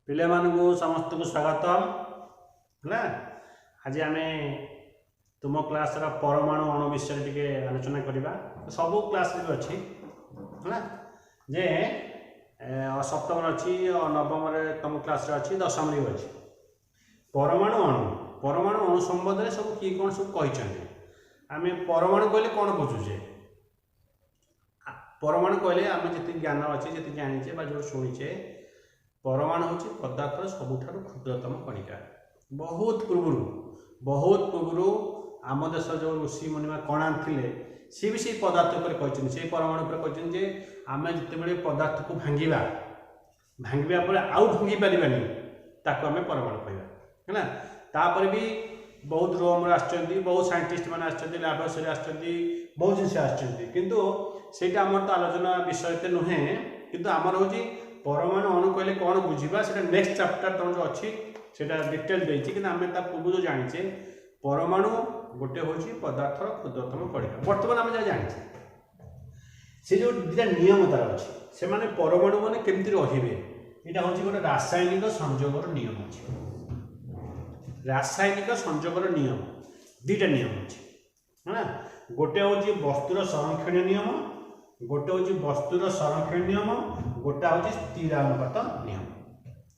पिले मानू समस्त को स्वागत है। आज आम तुम क्लास परमाणु अणु विषय टी आलोचना करवा सब क्लास भी अच्छी है जे सप्तम अच्छी नवम तुम क्लास अच्छी दशम भी अच्छी परमाणु अणु संबंध में सब किए कौन सब कही आम परमाणु कहले कौन बुझुचे परमाणु कहले आम जी ज्ञान अच्छे जी जाचे जो शुणीचे परमाणु हूँ पदार्थर सबुठार क्षुद्रतम कणिका। बहुत पूर्व आम देश जो ऋषि मुनिमा कणा थे सी भी से पदार्थ पर से परमाणु पर कहते आम जिते पदार्थ को भांगा पर आउ भांगी पारानी ताको आम परमाणु कहवा है। तापर भी बहुत रोम बहुत साइंटिस्ट मैंने लैबोरेटरी आसछन्ति बहुत जिन आसछन्ति सेटा आमर तो आलोचना विषय नुहे किंतु आमर हूँ परमाणु अणु कहले कौन बुझा से नेक्स्ट चैप्टर तुम जो अच्छी से डिटेल देती कि आम पूर्व जो जाचे परमाणु गोटे हूँ पदार्थर क्षुद्रतम कणिका। बर्तमान आम जहाँ जाचे से जो दुटा नियम तार अच्छी से माने परमाणु मैंने केमती रे यहाँ हूँ गोटे रासायनिक संयोगर नियम अच्छे रासायनिक संयोगर नियम दुटा नियम अच्छे है। गोटे हूँ वस्तुर संरक्षण नियम गोटे हूँ वस्तुर संरक्षण नियम गोटा हूँ स्थिरानुपात नियम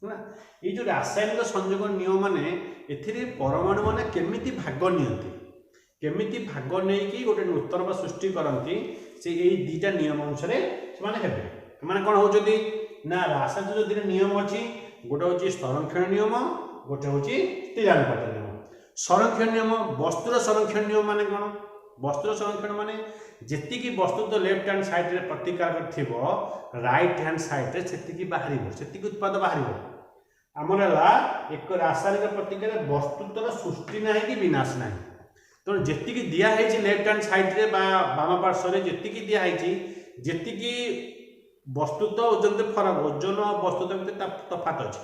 है। ये जो रासायनिक संयोग नियम माने एथिरे परमाणु माने केमिति भाग नियंती केमिति भाग नहीं गोटे नूतन सृष्टि करती से यही दुटा नियम अनुसार से माने कौन होती ना रासायनिक जो दुटा नियम अच्छी गोटे हूँ संरक्षण नियम गोटे हूँ स्थिरानुपात नियम। संरक्षण नियम वस्तुर संरक्षण नियम माने कौन वस्तुर संरक्षण माने जेतिकी वस्तु तो लेफ्ट हैंड साइड रे प्रतिकार थिबो राइट हैंड साइड रे सेतिकी बाहरिबो सेतिकी उत्पाद बाहरिबो हमर हला एक रासायनिक प्रतिकार वस्तुतर सृष्टि नाही कि विनाश नाही। तो जेतिकी दिया है लेफ्ट हैंड साइड रे बाम पार्श्व रे जेतिकी दिया है जेतिकी वस्तु तो ओजन फरक ओजन वस्तु तो तफात अछि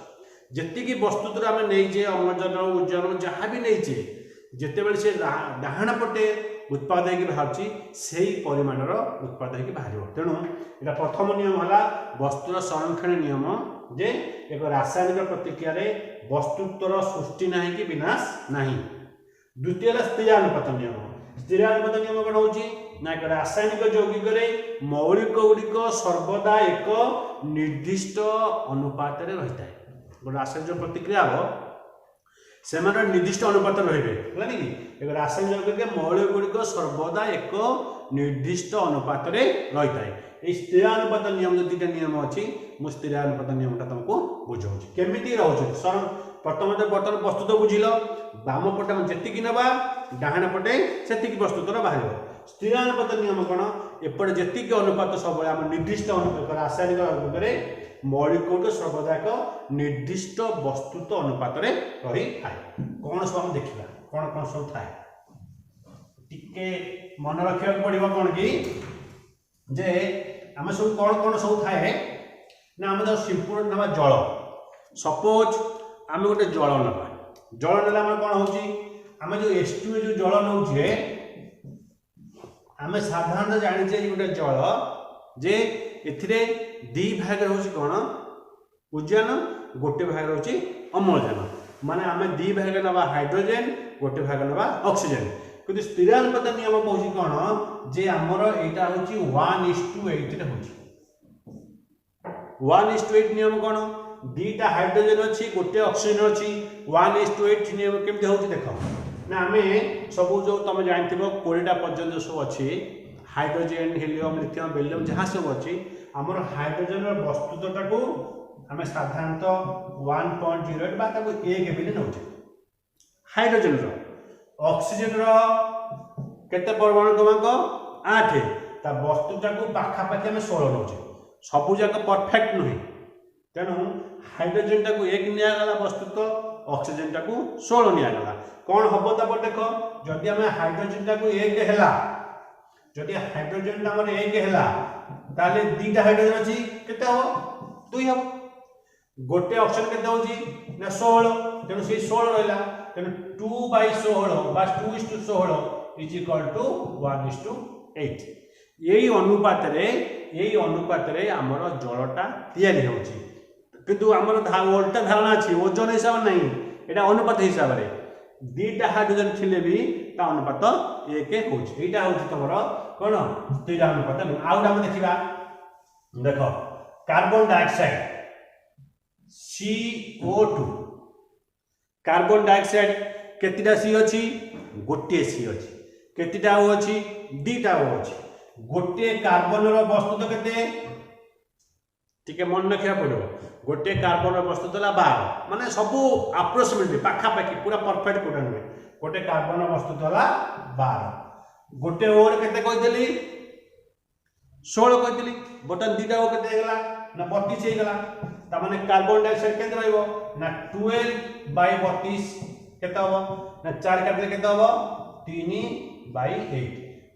जेतिकी वस्तु तो आम नहीं अम्लजान ओजन जहाँ भी नहीं जिते से डाहाण पटे उत्पाद होगी बाहर से परिमाणर उत्पाद होगी बाहर। तेणु यहाँ प्रथम नियम है वस्तुर संरक्षण नियम जे एक रासायनिक प्रतिक्रिया वस्तुत्वर सृष्टि ना कि विनाश ना। द्वितीय स्थिरानुपात नियम स्थिरानुपात नियम कौन हो ना एक रासायनिक यौगिक मौलिक गुड़िक सर्वदा एक निर्दिष्ट अनुपात रही है। गोटे रासायनिक प्रतिक्रिया हम से निर्दिष्ट अनुपात रही एक रासायनिक यौगिक मौलिक गुड़िक सर्वदा एक निर्दिष्ट अनुपात रही है। स्थिरानुपात नियम जो दुटा नियम अच्छी मुझे स्थिरानुपात नियमटा तुमको बुझाऊँ केमी रोचे प्रथम बर्तमान वस्तु तो बुझिल बाम पटे जी ना डाहाण पटे से वस्तुतर बाहर। स्थिरानुपात नियम कौन एपटे जी अनुपात सब निर्दिष्ट अनुपात रासायनिक यौगिक मौलिक सर्वदा एक निर्दिष्ट वस्तुत्व अनुपात रही है। कौन सब हम देखा कौन कौन सब थाए टिके मन रखा पड़ो कौन कि जे आम सब कौन कौन सब थाए ना आम सिंपल ना जल सपोज आम गोटे जल ना जल ना कौन होम जो H2 जो जल नौचे आम साधारण जाने गोटे जल जे एथिरे दी भाग रोचे कौन उद्यान गोटे भाग रोचे अम्लजान माने आम दी भाग नवा हाइड्रोजेन गोटे भाग नवा ऑक्सीजन किंतु स्थिरानुपात नियम कहूँ कौन जे आमर यहाँ हूँ 1:8 हो 1:8 नियम कौन दीटा हाइड्रोजेन अच्छी गोटे ऑक्सीजन अच्छी 1:8 नियम केमती हो देख ना आम सब जो तुम जानते 20टा पर्यटन सब अच्छी हाइड्रोजेन हेलियम लिथियम बेरिलियम जहाँ सब अच्छी आमर हाइड्रोजेन वस्तुतटा को आम साधारणतः 1.08 बा ताको 1 भी नौचे हाइड्रोजेन ऑक्सीजन केते परमाणु क्रमांक 8 ता वस्तुटा को पाखापाखि आम 16 नौचे सबू जाक परफेक्ट नुहे। तेणु हाइड्रोजेन टाक 1 निगला वस्तुत ऑक्सीजन टाक 16 निगला कौन हम तब देख जदि आम हाइड्रोजेन टाक 1 है जदि हाइड्रोजेन आम 1 है ताले दीटा हाइड्रोजेन अच्छी केते हम 2 हम गोटे ऑक्सीजन केते होची ना 16 तेणु से 16 रहा तेणु 2/16 बा 2:16 इज इक्वल टू 1:8 यही अनुपात रे आमर जलटा तैयारी होची किंतु आमर उल्टा धारणा अच्छी ओजन हिसाब नहीं यहाँ अनुपात हिसाब से दुईटा हाइड्रोजन थिले भी ता अनुपात 1 होची एटा होची तमरो कोन स्थिर अनुपात आउटा हम देखिबा देखो carbon dioxide CO2 carbon dioxide केतिटा सी अछि गोटे सी अछि केतिटा ओ अछि दुईटा ओ अछि गोटे कार्बन रो वस्तुत केते टिके मन रखिया पड़ो गोटे कार्बन रो वस्तुत ला 12 माने सब अप्रोक्सीमेटली पाखा पाखी पूरा परफेक्ट कोटा नुहे गोटे कार्बन रो वस्तुत ला 12 गोटे ओर केते कहइतली 16 कहइतली बटन दुईटा ओ केते हेगला ना 32 हे गेला त माने कार्बन डाइऑक्साइड केते रहइबो ना 12/32 केते हो ना 4 काटले केते हो 3/8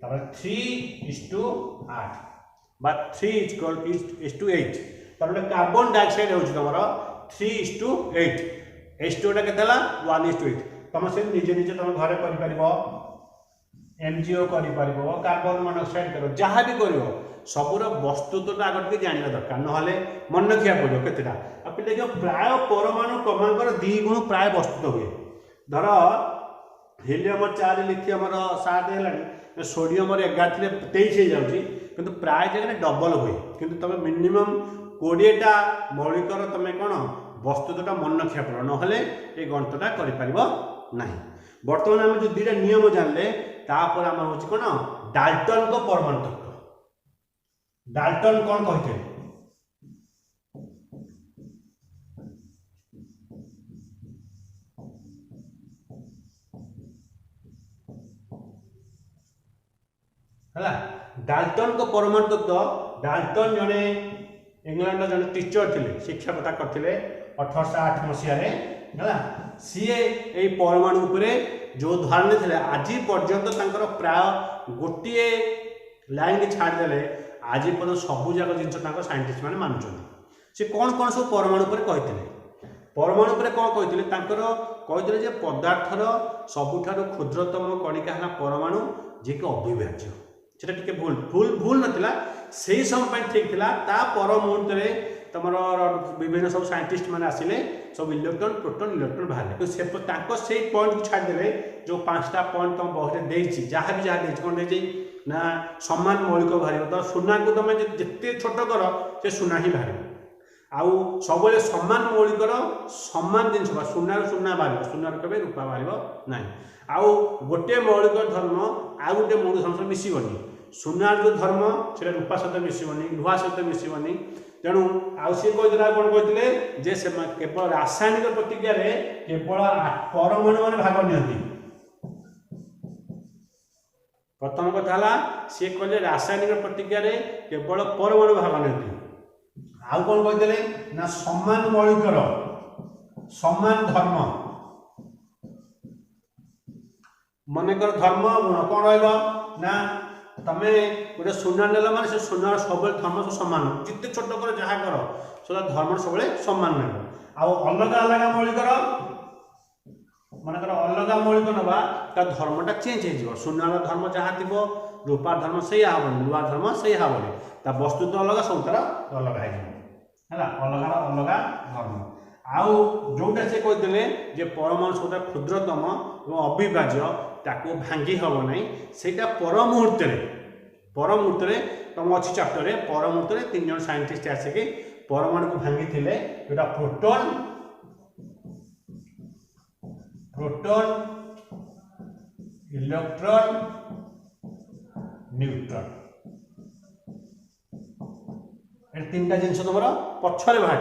तापर 3:8 बा 3:8 तापर कार्बन डाइऑक्साइड होची तमरो 3:8 H2 टा केतेला 1:8 तम से निजे निजे तम घरे करि परिबो MgO करि परिबो कार्बन मोनोऑक्साइड करो जहा भी करिवो सबुर वस्तुत्वटा आगत के जानिबा दरकार न हले मन रखिया पड़ो केतेटा आ पिले जो प्राय परमाणु क्रमांकर 2 गुण प्राय वस्तुत्व हुए धर हीलियम 4 लिथियम 7 हेलानी सोडियम 11 थिले 23 हे जाउची किंतु प्राय जगह डबल हुए किंतु तमे मिनिमम 20टा मौलिकर तमे कोन वस्तुत्वटा मन रखिया पड़ो न हले ए गणितटा करि परिबो नाही वर्तमान हम जो दुईटा नियम जानले तापर हम होची कोन डाल्टन को परमाणु तत्व डाल्टन कौन कहते हला डाल्टन को परमाणु तत्व डाल्टन जने इंग्लैंड जने टीचर थिले शिक्षकता करथिले 1808 मसिया रे हला सीए ए परमाणु उपरे जो धारणा थिले आज पर्यंत तांकर प्राय गोटिए लाइन के छाड़ देले आज पर्यंत सबू जाक जिन साइंटिस्ट मैंने मानुंट से कौन कौन सब परमाणु पर कहते परमाणु पर कौन कहते जे पदार्थर सबुठार क्षुद्रतम कणिका है परमाणु जी कि अविभाज्य से टी भूल भूल भूल नाला से समय ठीक था ता पर मुहूर्त तुम विभिन्न सब साइंटिस्ट मैंने आसिले सब इलेक्ट्रॉन प्रोटॉन इलेक्ट्रॉन बाहर से पॉइंट को छाड़देले जो 5टा पॉइंट तुम बहरे जहाँ भी जहाँ कौन दे ना समान मौलिक बाहर तो सुना को तुम जिते छोट कर से सुना ही बाहर आउ सब समान मौलिकर समान जिन सुनार सुना बाहर सुनार कभी रूपा बाहर ना आउ गोटे मौलिक धर्म आउ गोटे मौलिक धर्म मिसबनी सुनार जो धर्म से रूपा सहित मिसबनी लुहा सहित मिसबनी तेणु आउ सी कही कौन कहते जे केवल रासायनिक प्रतिक्रिया केवल परमाणु मैंने भाग नि प्रथम कथा सी कहले रासायनिक प्रतिक्रिया केवल परमाणु भाग नि आउ कौन कहते ना समान मौलिकर समान धर्म मनकर धर्म गुण कौन रहा तमें गोटे सुना नेला माने से सुनार सब धर्म सब समान जिते छोट कर जहाँ कर से धर्म सब समान ना अलग अलग मौलिकर मनकर अलग मौलिक नवा धर्मटा चेंज हो सुनार धर्म जहाँ थी रूपार धर्म से हेनी लुआ धर्म से हेनी ता वस्तु तो अलग सब तार अलग है अलग अलग धर्म आउ जोटा से कहते परमाणु सब क्षुद्रतम और अविभाज्य ताको भांगी हम ना से पर मुहूर्त तुम अच्छी चैप्टर पर मुहूर्त 3 जन साइंटिस्ट आसिक परमाणु को भांगी थे जोटा प्रोटॉन प्रोटॉन इलेक्ट्रॉन न्यूट्रॉन ए 3टा जिन तुम पछरे बाहर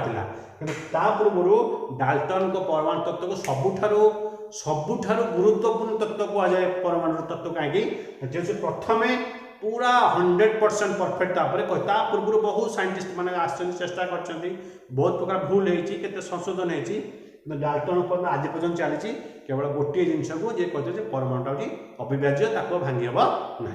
पूर्व डाल्टन को परमाणु तत्व को सबुठार गुरुत्वपूर्ण तत्व को जाए परमाणु तत्व कहीं प्रथम पूरा 100% परफेक्ट कहता पूर्व बहुत साइंटिस्ट मैंने चेष्टा कर बहुत प्रकार भूल होती संशोधन होती डाल्टन पर आज पर्यटन चली केवल गोटे जिनस को कहते परमाणुटा अविभाज्य भांगी हम ना।